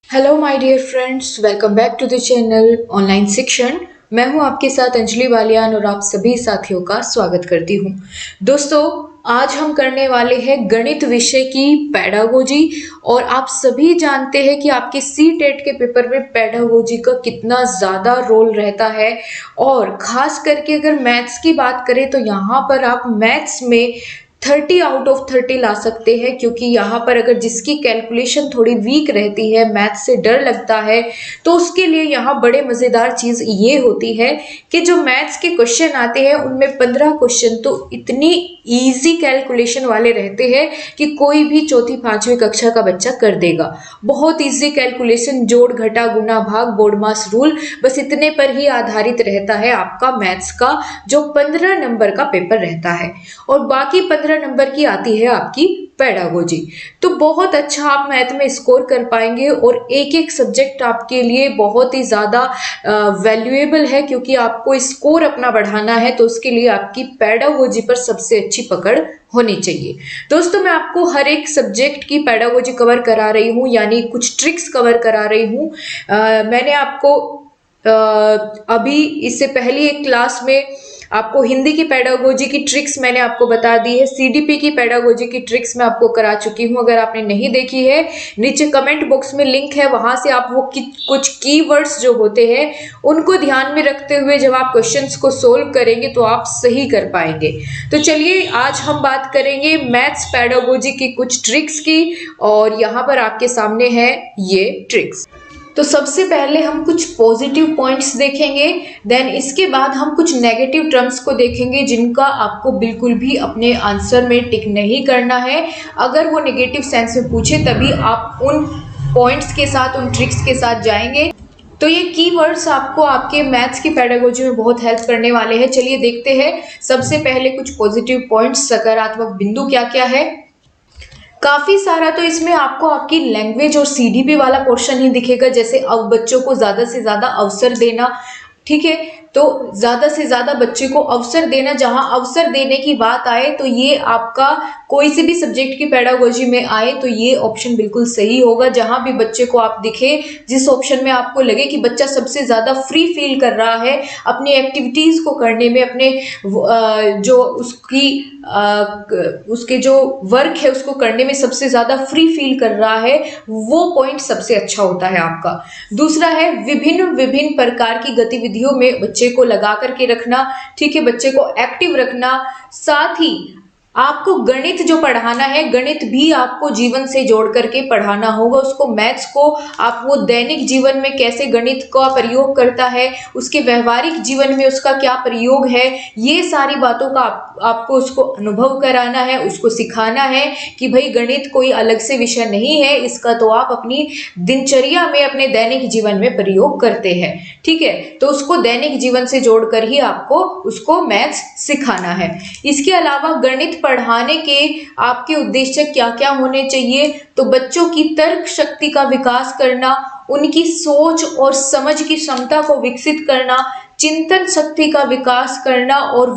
Hello my dear friends, welcome back to the channel online Shikshan. मैं हूं आपके साथ अंजलि बालियान और आप सभी साथियों का स्वागत करती हूं। दोस्तों, आज हम करने वाले हैं गणित विषय की पेडागोजी। और आप सभी जानते हैं कि आपके सी टेट के पेपर में पेडागोजी का कितना ज़्यादा रोल रहता है। और ख़ास करके अगर मैथ्स की बात करें तो यहाँ पर आप मैथ्स में 30 आउट ऑफ 30 ला सकते हैं, क्योंकि यहाँ पर अगर जिसकी कैलकुलेशन थोड़ी वीक रहती है, मैथ से डर लगता है, तो उसके लिए यहाँ बड़े मज़ेदार चीज़ ये होती है कि जो मैथ्स के क्वेश्चन आते हैं उनमें 15 क्वेश्चन तो इतनी इजी कैलकुलेशन वाले रहते हैं कि कोई भी चौथी पांचवी कक्षा का बच्चा कर देगा। बहुत इजी कैलकुलेशन, जोड़ घटा गुना भाग बोर्ड मास रूल, बस इतने पर ही आधारित रहता है आपका मैथ्स का जो 15 नंबर का पेपर रहता है। और बाकी 15 नंबर की आती है आपकी पेडागोजी। तो बहुत अच्छा आप मैथ में स्कोर कर पाएंगे और एक एक सब्जेक्ट आपके लिए बहुत ही ज़्यादा वैल्यूएबल है, क्योंकि आपको स्कोर अपना बढ़ाना है, तो उसके लिए आपकी पेडागोजी पर सबसे अच्छी पकड़ होनी चाहिए। दोस्तों, मैं आपको हर एक सब्जेक्ट की पेडागोजी कवर करा रही हूँ, यानी कुछ ट्रिक्स कवर करा रही हूँ। मैंने आपको अभी इससे पहली एक क्लास में आपको हिंदी की पेडागोजी की ट्रिक्स मैंने आपको बता दी है, सीडीपी की पेडागोजी की ट्रिक्स मैं आपको करा चुकी हूं। अगर आपने नहीं देखी है, नीचे कमेंट बॉक्स में लिंक है, वहां से आप वो कुछ कीवर्ड्स जो होते हैं उनको ध्यान में रखते हुए जब आप क्वेश्चंस को सोल्व करेंगे तो आप सही कर पाएंगे। तो चलिए, आज हम बात करेंगे मैथ्स पेडागोजी की कुछ ट्रिक्स की, और यहाँ पर आपके सामने है ये ट्रिक्स। तो सबसे पहले हम कुछ पॉजिटिव पॉइंट्स देखेंगे, देन इसके बाद हम कुछ नेगेटिव टर्म्स को देखेंगे जिनका आपको बिल्कुल भी अपने आंसर में टिक नहीं करना है। अगर वो नेगेटिव सेंस में पूछे तभी आप उन पॉइंट्स के साथ, उन ट्रिक्स के साथ जाएंगे। तो ये कीवर्ड्स आपको आपके मैथ्स की पेडागोजी में बहुत हेल्प करने वाले हैं। चलिए देखते हैं सबसे पहले कुछ पॉजिटिव पॉइंट्स, सकारात्मक बिंदु क्या क्या है। काफी सारा तो इसमें आपको आपकी लैंग्वेज और सीडीपी वाला पोर्शन ही दिखेगा, जैसे अब बच्चों को ज्यादा से ज्यादा अवसर देना। ठीक है, तो ज्यादा से ज्यादा बच्चे को अवसर देना, जहां अवसर देने की बात आए तो ये आपका कोई से भी सब्जेक्ट की पेडागोजी में आए तो ये ऑप्शन बिल्कुल सही होगा। जहां भी बच्चे को आप दिखे, जिस ऑप्शन में आपको लगे कि बच्चा सबसे ज्यादा फ्री फील कर रहा है अपनी एक्टिविटीज को करने में, अपने जो उसके जो वर्क है उसको करने में सबसे ज्यादा फ्री फील कर रहा है, वो पॉइंट सबसे अच्छा होता है आपका। दूसरा है विभिन्न विभिन्न प्रकार की गतिविधियों में बच्चे को लगा करके रखना। ठीक है, बच्चे को एक्टिव रखना। साथ ही आपको गणित जो पढ़ाना है, गणित भी आपको जीवन से जोड़ करके पढ़ाना होगा। उसको मैथ्स को आप वो दैनिक जीवन में कैसे गणित का प्रयोग करता है, उसके व्यवहारिक जीवन में उसका क्या प्रयोग है, ये सारी बातों का आपको उसको अनुभव कराना है, उसको सिखाना है कि भाई गणित कोई अलग से विषय नहीं है, इसका तो आप अपनी दिनचर्या में, अपने दैनिक जीवन में प्रयोग करते हैं। ठीक है, तो उसको दैनिक जीवन से जोड़कर ही आपको उसको मैथ्स सिखाना है। इसके अलावा गणित पढ़ाने के आपके उद्देश्य क्या क्या होने चाहिए, तो बच्चों की तर्क शक्ति का विकास करना, उनकी सोच और समझ की क्षमता को विकसित करना, चिंतन शक्ति का विकास करना, और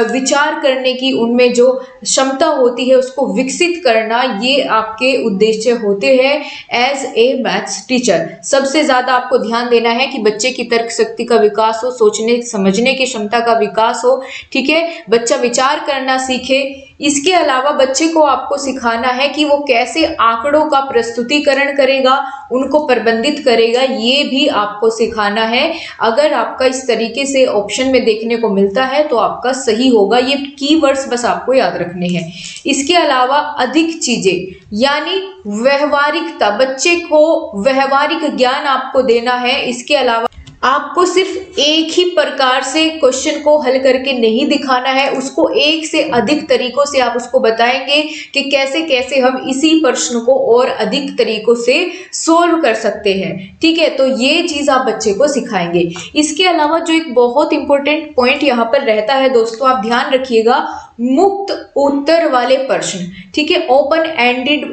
विचार करने की उनमें जो क्षमता होती है उसको विकसित करना, ये आपके उद्देश्य होते हैं एज ए मैथ्स टीचर। सबसे ज्यादा आपको ध्यान देना है कि बच्चे की तर्क शक्ति का विकास हो, सोचने समझने की क्षमता का विकास हो। ठीक है, बच्चा विचार करना सीखे। इसके अलावा बच्चे को आपको सिखाना है कि वो कैसे आंकड़ों का प्रस्तुतिकरण करेगा, उनको प्रबंधित करेगा, ये भी आपको सिखाना है। अगर आपका इस तरीके से ऑप्शन में देखने को मिलता है तो आपका सही होगा। ये कीवर्ड्स बस आपको याद रखने हैं। इसके अलावा अधिक चीजें, यानी व्यवहारिकता, बच्चे को व्यवहारिक ज्ञान आपको देना है। इसके अलावा आपको सिर्फ एक ही प्रकार से क्वेश्चन को हल करके नहीं दिखाना है, उसको एक से अधिक तरीकों से आप उसको बताएंगे कि कैसे कैसे हम इसी प्रश्न को और अधिक तरीकों से सोल्व कर सकते हैं। ठीक है, तो ये चीज आप बच्चे को सिखाएंगे। इसके अलावा जो एक बहुत इंपॉर्टेंट पॉइंट यहाँ पर रहता है दोस्तों, आप ध्यान रखिएगा, मुक्त उत्तर वाले प्रश्न, ठीक है, ओपन एंडेड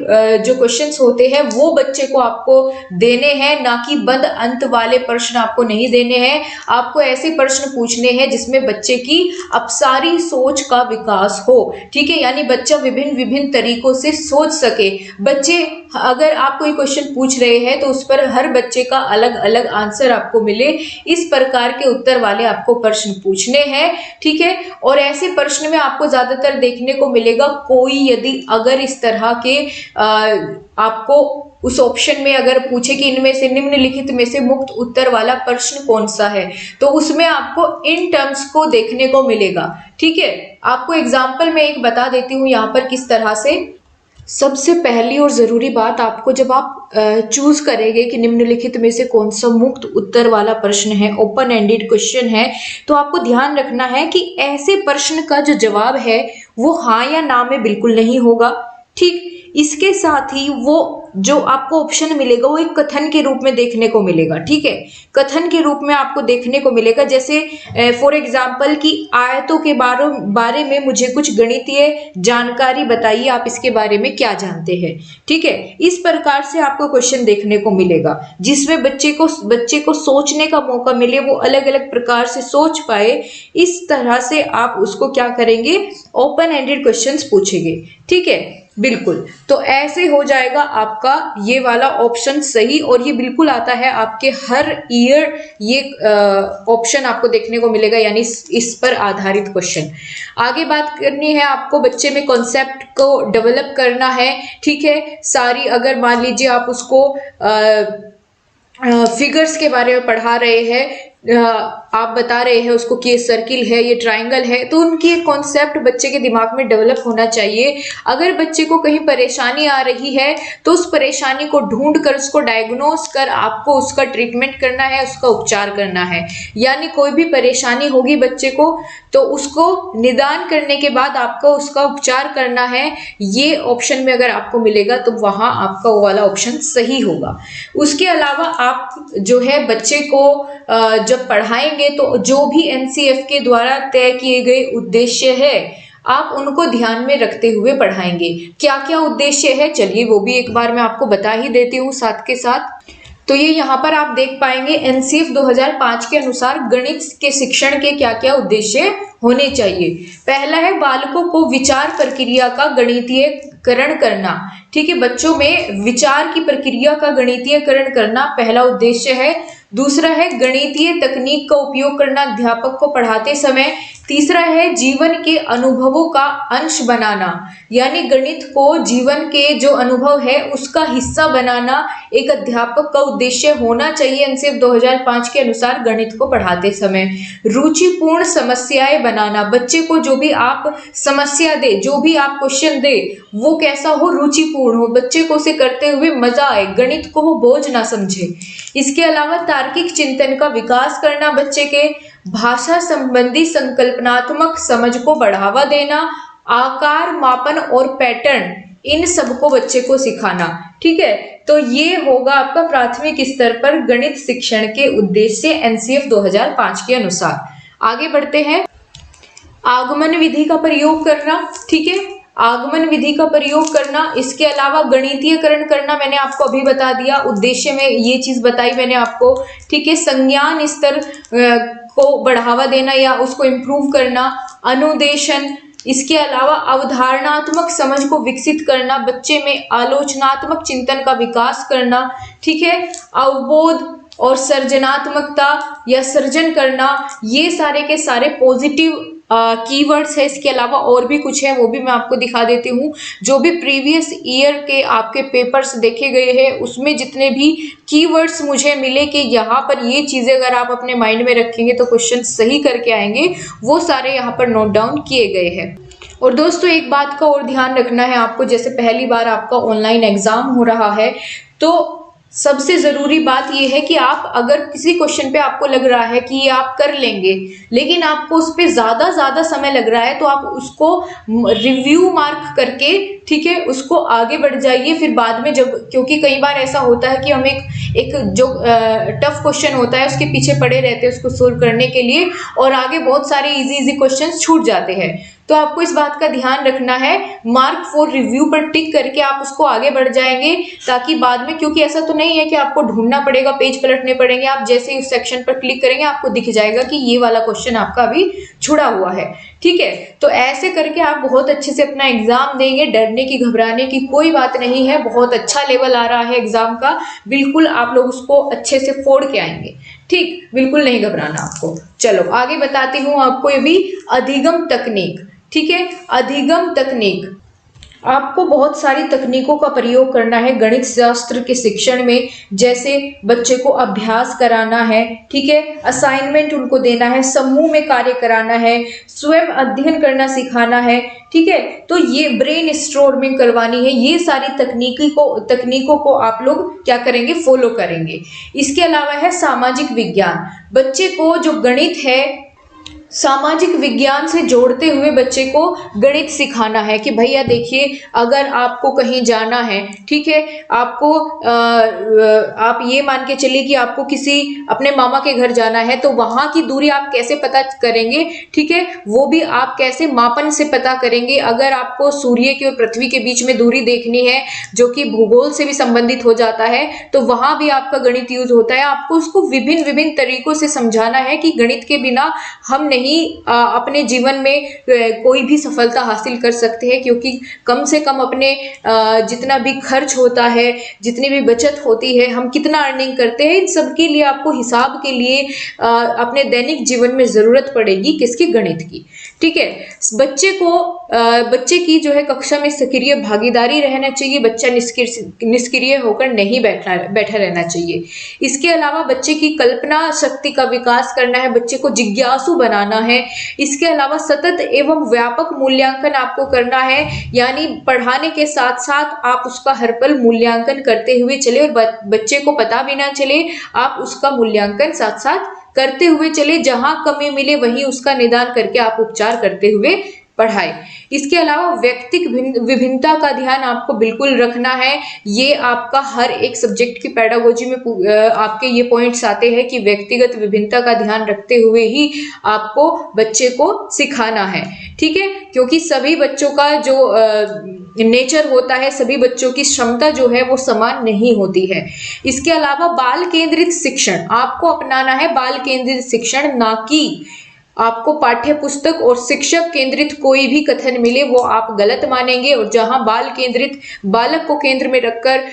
जो क्वेश्चंस होते हैं वो बच्चे को आपको देने हैं, ना कि बंद अंत वाले प्रश्न आपको नहीं देने हैं। आपको ऐसे प्रश्न पूछने हैं जिसमें बच्चे की अपसारी सोच का विकास हो, ठीक है, यानी बच्चा विभिन्न विभिन्न तरीकों से सोच सके। बच्चे अगर आप कोई क्वेश्चन पूछ रहे हैं तो उस पर हर बच्चे का अलग अलग आंसर आपको मिले, इस प्रकार के उत्तर वाले आपको प्रश्न पूछने हैं, ठीक है। और ऐसे प्रश्न में आपको ज्यादातर देखने को मिलेगा कोई यदि अगर इस तरह के आपको उस ऑप्शन में अगर पूछे कि इनमें से निम्नलिखित में से मुक्त उत्तर वाला प्रश्न कौन सा है, तो उसमें आपको इन टर्म्स को देखने को मिलेगा, ठीक है। आपको एग्जाम्पल में एक बता देती हूँ यहाँ पर किस तरह से। सबसे पहली और जरूरी बात, आपको जब आप चूज करेंगे कि निम्नलिखित में से कौन सा मुक्त उत्तर वाला प्रश्न है, ओपन एंडेड क्वेश्चन है, तो आपको ध्यान रखना है कि ऐसे प्रश्न का जो जवाब है वो हाँ या ना में बिल्कुल नहीं होगा, ठीक। इसके साथ ही वो जो आपको ऑप्शन मिलेगा वो एक कथन के रूप में देखने को मिलेगा, ठीक है, कथन के रूप में आपको देखने को मिलेगा। जैसे फॉर एग्जाम्पल कि आयतों के बारे में मुझे कुछ गणितीय जानकारी बताइए, आप इसके बारे में क्या जानते हैं, ठीक है। इस प्रकार से आपको क्वेश्चन देखने को मिलेगा जिसमें बच्चे को सोचने का मौका मिले, वो अलग अलग प्रकार से सोच पाए। इस तरह से आप उसको क्या करेंगे, ओपन एंडेड क्वेश्चंस पूछेंगे, ठीक है, बिल्कुल। तो ऐसे हो जाएगा आपका ये वाला ऑप्शन सही, और ये बिल्कुल आता है आपके हर ईयर, ये ऑप्शन आपको देखने को मिलेगा, यानी इस पर आधारित क्वेश्चन। आगे बात करनी है आपको, बच्चे में कॉन्सेप्ट को डेवलप करना है, ठीक है। सारी अगर मान लीजिए आप उसको फिगर्स के बारे में पढ़ा रहे हैं, आप बता रहे हैं उसको कि ये सर्किल है, ये ट्राइंगल है, तो उनकी एक कॉन्सेप्ट बच्चे के दिमाग में डेवलप होना चाहिए। अगर बच्चे को कहीं परेशानी आ रही है तो उस परेशानी को ढूंढ कर उसको डायग्नोस कर आपको उसका ट्रीटमेंट करना है, उसका उपचार करना है। यानी कोई भी परेशानी होगी बच्चे को तो उसको निदान करने के बाद आपको उसका उपचार करना है। ये ऑप्शन में अगर आपको मिलेगा तो वहां आपका वो वाला ऑप्शन सही होगा। उसके अलावा आप जो है बच्चे को जब पढ़ाएंगे तो जो भी एनसीएफ के द्वारा तय किए गए उद्देश्य है आप उनको ध्यान में रखते हुए पढ़ाएंगे। क्या क्या उद्देश्य है, चलिए वो भी एक बार मैं आपको बता ही देती हूँ साथ के साथ। तो ये यहाँ पर आप देख पाएंगे एनसीएफ 2005 के अनुसार गणित के शिक्षण के क्या क्या उद्देश्य होने चाहिए। पहला है बालकों को विचार प्रक्रिया का गणितीयकरण करना, ठीक है, बच्चों में विचार की प्रक्रिया का गणितीयकरण करना पहला उद्देश्य है। दूसरा है गणितीय तकनीक का उपयोग करना अध्यापक को पढ़ाते समय। तीसरा है जीवन के अनुभवों का अंश बनाना, यानी गणित को जीवन के जो अनुभव है उसका हिस्सा बनाना एक अध्यापक का उद्देश्य होना चाहिए एनसीएफ 2005 के अनुसार गणित को पढ़ाते समय। रुचिपूर्ण समस्याएं बनाना, बच्चे को जो भी आप समस्या दे, जो भी आप क्वेश्चन दे वो कैसा हो, रुचिपूर्ण हो, बच्चे को उसे करते हुए मजा आए, गणित को वो बोझ ना समझे। इसके अलावा तार्किक चिंतन का विकास करना बच्चे के, भाषा संबंधी संकल्पनात्मक समझ को बढ़ावा देना, आकार मापन और पैटर्न इन सबको बच्चे को सिखाना, ठीक है। तो ये होगा आपका प्राथमिक स्तर पर गणित शिक्षण के उद्देश्य एनसीएफ 2005 के अनुसार। आगे बढ़ते हैं, आगमन विधि का प्रयोग करना, ठीक है, आगमन विधि का प्रयोग करना। इसके अलावा गणितीयकरण करना मैंने आपको अभी बता दिया, उद्देश्य में ये चीज बताई मैंने आपको, ठीक है। संज्ञान स्तर को बढ़ावा देना या उसको इम्प्रूव करना, अनुदेशन। इसके अलावा अवधारणात्मक समझ को विकसित करना, बच्चे में आलोचनात्मक चिंतन का विकास करना, ठीक है। अवबोध और सृजनात्मकता या सृजन करना, ये सारे के सारे पॉजिटिव कीवर्ड्स है। इसके अलावा और भी कुछ है वो भी मैं आपको दिखा देती हूँ। जो भी प्रीवियस ईयर के आपके पेपर्स देखे गए हैं उसमें जितने भी कीवर्ड्स मुझे मिले कि यहाँ पर ये चीजें अगर आप अपने माइंड में रखेंगे तो क्वेश्चन सही करके आएंगे, वो सारे यहाँ पर नोट डाउन किए गए हैं। और दोस्तों एक बात का और ध्यान रखना है आपको, जैसे पहली बार आपका ऑनलाइन एग्जाम हो रहा है तो सबसे जरूरी बात यह है कि आप अगर किसी क्वेश्चन पे आपको लग रहा है कि ये आप कर लेंगे लेकिन आपको उस पर ज्यादा समय लग रहा है तो आप उसको रिव्यू मार्क करके, ठीक है, उसको आगे बढ़ जाइए। फिर बाद में जब, क्योंकि कई बार ऐसा होता है कि हम एक जो टफ क्वेश्चन होता है उसके पीछे पड़े रहते हैं उसको सोल्व करने के लिए और आगे बहुत सारे इजी क्वेश्चंस छूट जाते हैं। तो आपको इस बात का ध्यान रखना है, मार्क फॉर रिव्यू पर टिक करके आप उसको आगे बढ़ जाएंगे, ताकि बाद में, क्योंकि ऐसा तो नहीं है कि आपको ढूंढना पड़ेगा, पेज पलटने पड़ेंगे, आप जैसे ही उस सेक्शन पर क्लिक करेंगे आपको दिख जाएगा कि ये वाला क्वेश्चन आपका अभी छुड़ा हुआ है। ठीक है, तो ऐसे करके आप बहुत अच्छे से अपना एग्जाम देंगे, डरने की घबराने की कोई बात नहीं है। बहुत अच्छा लेवल आ रहा है एग्जाम का, बिल्कुल आप लोग उसको अच्छे से फोड़ के आएंगे। ठीक, बिल्कुल नहीं घबराना आपको। चलो आगे बताती हूँ आपको ये भी अधिगम तकनीक। ठीक है, अधिगम तकनीक, आपको बहुत सारी तकनीकों का प्रयोग करना है गणित शास्त्र के शिक्षण में। जैसे बच्चे को अभ्यास कराना है, ठीक है, असाइनमेंट उनको देना है, समूह में कार्य कराना है, स्वयं अध्ययन करना सिखाना है। ठीक है, तो ये ब्रेन स्टॉर्मिंग करवानी है। ये सारी तकनीकों को आप लोग क्या करेंगे, फॉलो करेंगे। इसके अलावा है सामाजिक विज्ञान। बच्चे को जो गणित है सामाजिक विज्ञान से जोड़ते हुए बच्चे को गणित सिखाना है कि भैया देखिए, अगर आपको कहीं जाना है, ठीक है, आपको आप ये मान के चलिए कि आपको किसी अपने मामा के घर जाना है, तो वहां की दूरी आप कैसे पता करेंगे, ठीक है, वो भी आप कैसे मापन से पता करेंगे। अगर आपको सूर्य की और पृथ्वी के बीच में दूरी देखनी है, जो कि भूगोल से भी संबंधित हो जाता है, तो वहां भी आपका गणित यूज होता है। आपको उसको विभिन्न विभिन्न तरीकों से समझाना है कि गणित के बिना हम नहीं अपने जीवन में कोई भी सफलता हासिल कर सकते हैं, क्योंकि कम से कम अपने जितना भी खर्च होता है, जितनी भी बचत होती है, हम कितना अर्निंग करते हैं, इन सब के लिए आपको हिसाब के लिए अपने दैनिक जीवन में जरूरत पड़ेगी किसकी, गणित की। ठीक है, बच्चे की जो है कक्षा में सक्रिय भागीदारी रहना चाहिए। बच्चा निष्क्रिय होकर नहीं बैठा रहना चाहिए। इसके अलावा बच्चे की कल्पना शक्ति का विकास करना है, बच्चे को जिज्ञासु बनाना है। इसके अलावा सतत एवं व्यापक मूल्यांकन आपको करना है, यानी पढ़ाने के साथ साथ आप उसका हर पल मूल्यांकन करते हुए चले, और बच्चे को पता भी ना चले, आप उसका मूल्यांकन साथ साथ करते हुए चले। जहां कमी मिले वहीं उसका निदान करके आप उपचार करते हुए पढ़ाए। इसके अलावा व्यक्तिक विभिन्नता का ध्यान आपको बिल्कुल रखना है। ये आपका हर एक सब्जेक्ट की पेडागोजी में आपके ये पॉइंट्स आते हैं कि व्यक्तिगत विभिन्नता का ध्यान रखते हुए ही आपको बच्चे को सिखाना है। ठीक है, क्योंकि सभी बच्चों का जो नेचर होता है, सभी बच्चों की क्षमता जो है वो समान नहीं होती है। इसके अलावा बाल केंद्रित शिक्षण आपको अपनाना है, बाल केंद्रित शिक्षण, ना कि आपको पाठ्य पुस्तक और शिक्षक केंद्रित कोई भी कथन मिले वो आप गलत मानेंगे, और जहां बाल केंद्रित, बालक को केंद्र में रखकर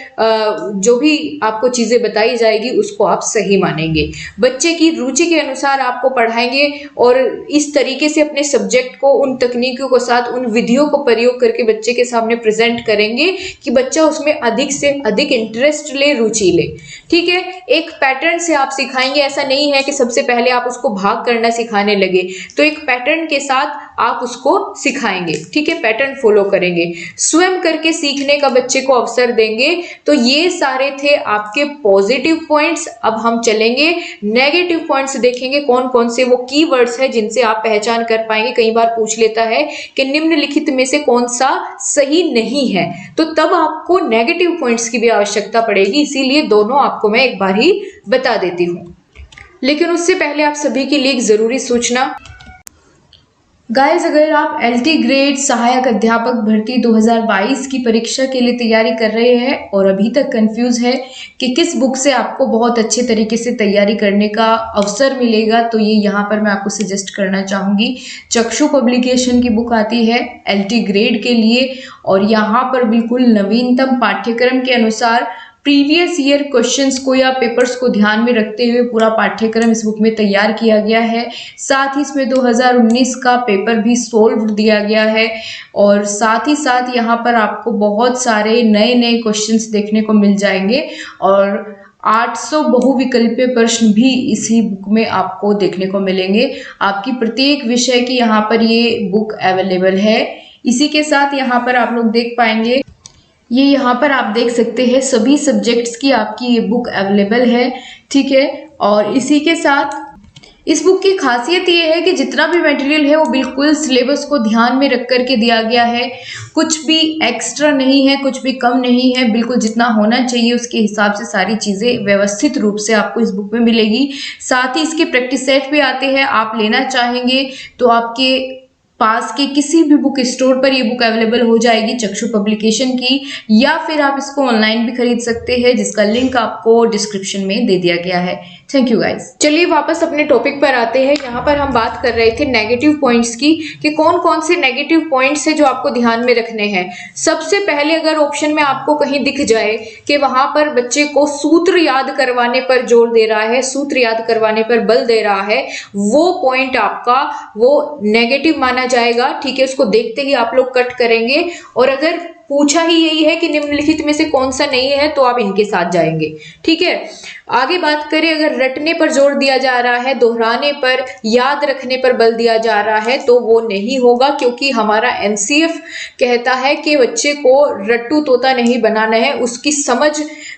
जो भी आपको चीजें बताई जाएगी उसको आप सही मानेंगे। बच्चे की रुचि के अनुसार आपको पढ़ाएंगे, और इस तरीके से अपने सब्जेक्ट को उन तकनीकों के साथ, उन विधियों को प्रयोग करके बच्चे के सामने प्रेजेंट करेंगे कि बच्चा उसमें अधिक से अधिक इंटरेस्ट ले, रुचि ले। ठीक है, एक पैटर्न से आप सिखाएंगे। ऐसा नहीं है कि सबसे पहले आप उसको भाग करना सिखाने लगे, तो एक पैटर्न के साथ आप उसको सिखाएंगे। ठीक है, पैटर्न फॉलो करेंगे, स्वयं करके सीखने का बच्चे को अवसर देंगे। तो ये सारे थे आपके पॉजिटिव पॉइंट्स। अब हम चलेंगे नेगेटिव पॉइंट्स, देखेंगे कौन कौन से वो कीवर्ड्स हैं जिनसे आप पहचान कर पाएंगे। कई बार पूछ लेता है कि निम्नलिखित में से कौन सा सही नहीं है, तो तब आपको नेगेटिव पॉइंट्स की भी आवश्यकता पड़ेगी, इसीलिए दोनों आपको मैं एक बार ही बता देती हूँ। लेकिन उससे पहले आप सभी के लिए एक जरूरी सूचना। गाइस, अगर आप LT ग्रेड सहायक अध्यापक भर्ती 2022 की परीक्षा के लिए तैयारी कर रहे हैं और अभी तक कंफ्यूज है कि किस बुक से आपको बहुत अच्छे तरीके से तैयारी करने का अवसर मिलेगा, तो ये यहाँ पर मैं आपको सजेस्ट करना चाहूँगी। चक्षु पब्लिकेशन की बुक आती है LT ग्रेड के लिए, और यहाँ पर बिल्कुल नवीनतम पाठ्यक्रम के अनुसार प्रीवियस ईयर क्वेश्चंस को या पेपर्स को ध्यान में रखते हुए पूरा पाठ्यक्रम इस बुक में तैयार किया गया है। साथ ही इसमें 2019 का पेपर भी सोल्व दिया गया है, और साथ ही साथ यहाँ पर आपको बहुत सारे नए नए क्वेश्चंस देखने को मिल जाएंगे, और 800 बहुविकल्पीय प्रश्न भी इसी बुक में आपको देखने को मिलेंगे। आपकी प्रत्येक विषय की यहाँ पर ये बुक अवेलेबल है। इसी के साथ यहाँ पर आप लोग देख पाएंगे, ये यहाँ पर आप देख सकते हैं सभी सब्जेक्ट्स की आपकी ये बुक अवेलेबल है। ठीक है, और इसी के साथ इस बुक की खासियत ये है कि जितना भी मटेरियल है वो बिल्कुल सिलेबस को ध्यान में रख करके दिया गया है। कुछ भी एक्स्ट्रा नहीं है, कुछ भी कम नहीं है, बिल्कुल जितना होना चाहिए उसके हिसाब से सारी चीज़ें व्यवस्थित रूप से आपको इस बुक में मिलेगी। साथ ही इसके प्रैक्टिस सेट भी आते हैं, आप लेना चाहेंगे तो आपके पास के किसी भी बुक स्टोर पर ये बुक अवेलेबल हो जाएगी चक्षु पब्लिकेशन की, या फिर आप इसको ऑनलाइन भी खरीद सकते हैं, जिसका लिंक आपको डिस्क्रिप्शन में दे दिया गया है। Thank you guys. चलिए वापस अपने टॉपिक पर आते हैं। यहाँ पर हम बात कर रहे थे नेगेटिव पॉइंट्स की, कि कौन कौन से नेगेटिव पॉइंट्स है जो आपको ध्यान में रखने हैं। सबसे पहले अगर ऑप्शन में आपको कहीं दिख जाए कि वहां पर बच्चे को सूत्र याद करवाने पर जोर दे रहा है, सूत्र याद करवाने पर बल दे रहा है, वो पॉइंट आपका वो नेगेटिव माना जाएगा। ठीक है, उसको देखते ही आप लोग कट करेंगे। और अगर पूछा ही यही है कि निम्नलिखित में से कौन सा नहीं है, तो आप इनके साथ जाएंगे। ठीक है, आगे बात करें, अगर रटने पर जोर दिया जा रहा है, दोहराने पर, याद रखने पर बल दिया जा रहा है, तो वो नहीं होगा, क्योंकि हमारा एनसीएफ कहता है कि बच्चे को रट्टू तोता नहीं बनाना है, उसकी समझ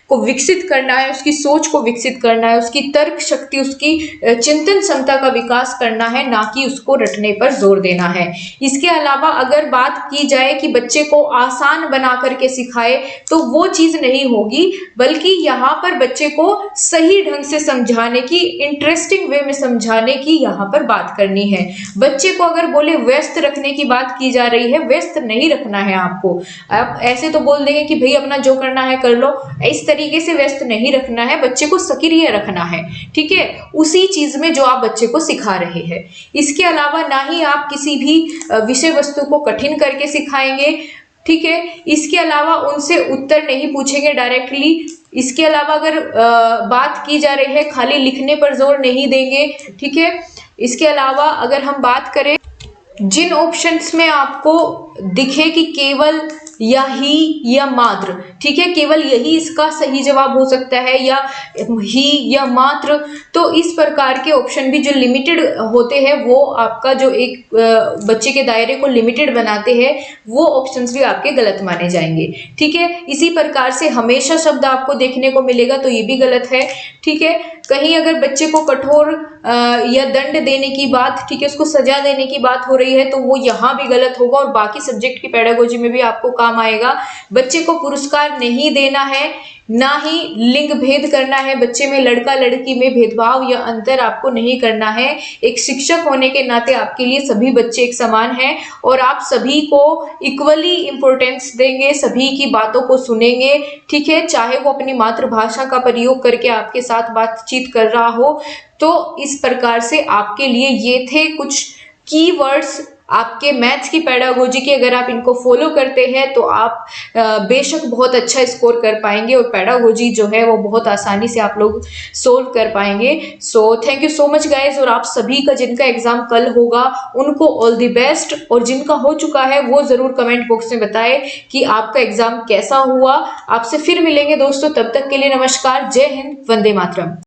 को विकसित करना है, उसकी सोच को विकसित करना है, उसकी तर्क शक्ति, उसकी चिंतन क्षमता का विकास करना है, ना कि उसको रटने पर जोर देना है। इसके अलावा अगर बात की जाए कि बच्चे को आसान बना करके सिखाए, तो वो चीज नहीं होगी, बल्कि यहाँ पर बच्चे को सही ढंग से समझाने की, इंटरेस्टिंग वे में समझाने की यहाँ पर बात करनी है। बच्चे को अगर बोले व्यस्त रखने की बात की जा रही है, व्यस्त नहीं रखना है आपको। आप ऐसे तो बोल देंगे कि भाई अपना जो करना है कर लो, इस तरीके से व्यस्त नहीं रखना है, बच्चे को सक्रिय रखना है। ठीक है, उसी चीज में जो आप बच्चे को सिखा रहे हैं। इसके अलावा ना ही आप किसी भी विषय वस्तु को कठिन करके सिखाएंगे। ठीक है, इसके अलावा उनसे उत्तर नहीं पूछेंगे डायरेक्टली। इसके अलावा अगर बात की जा रही है, खाली लिखने पर जोर नहीं देंगे। ठीक है, इसके अलावा अगर हम बात करें, जिन ऑप्शंस में आपको दिखे कि केवल या ही या मात्र, ठीक है, केवल यही इसका सही जवाब हो सकता है, या ही या मात्र, तो इस प्रकार के ऑप्शन भी जो लिमिटेड होते हैं, वो आपका जो एक बच्चे के दायरे को लिमिटेड बनाते हैं, वो ऑप्शंस भी आपके गलत माने जाएंगे। ठीक है, इसी प्रकार से हमेशा शब्द आपको देखने को मिलेगा, तो ये भी गलत है। ठीक है, कहीं अगर बच्चे को कठोर या दंड देने की बात, ठीक है, उसको सजा देने की बात हो रही है, तो वो यहाँ भी गलत होगा, और बाकी सब्जेक्ट की पेडागोजी में भी आपको काम आएगा। बच्चे को पुरस्कार नहीं देना है, ना ही लिंग भेद करना है, बच्चे में लड़का लड़की में भेदभाव या अंतर आपको नहीं करना है। एक शिक्षक होने के नाते आपके लिए सभी बच्चे एक समान हैं, और आप सभी को इक्वली इंपॉर्टेंस देंगे, सभी की बातों को सुनेंगे। ठीक है, चाहे वो अपनी मातृभाषा का प्रयोग करके आपके साथ बातचीत कर रहा हो। तो इस प्रकार से आपके लिए ये थे कुछ कीवर्ड्स आपके मैथ्स की पेडागोजी के। अगर आप इनको फॉलो करते हैं तो आप बेशक बहुत अच्छा स्कोर कर पाएंगे, और पेडागोजी जो है वो बहुत आसानी से आप लोग सोल्व कर पाएंगे। So thank you so much guys. और आप सभी का जिनका एग्जाम कल होगा उनको ऑल द बेस्ट, और जिनका हो चुका है वो जरूर कमेंट बॉक्स में बताएं कि आपका एग्जाम कैसा हुआ। आपसे फिर मिलेंगे दोस्तों, तब तक के लिए नमस्कार, जय हिंद, वंदे मातरम।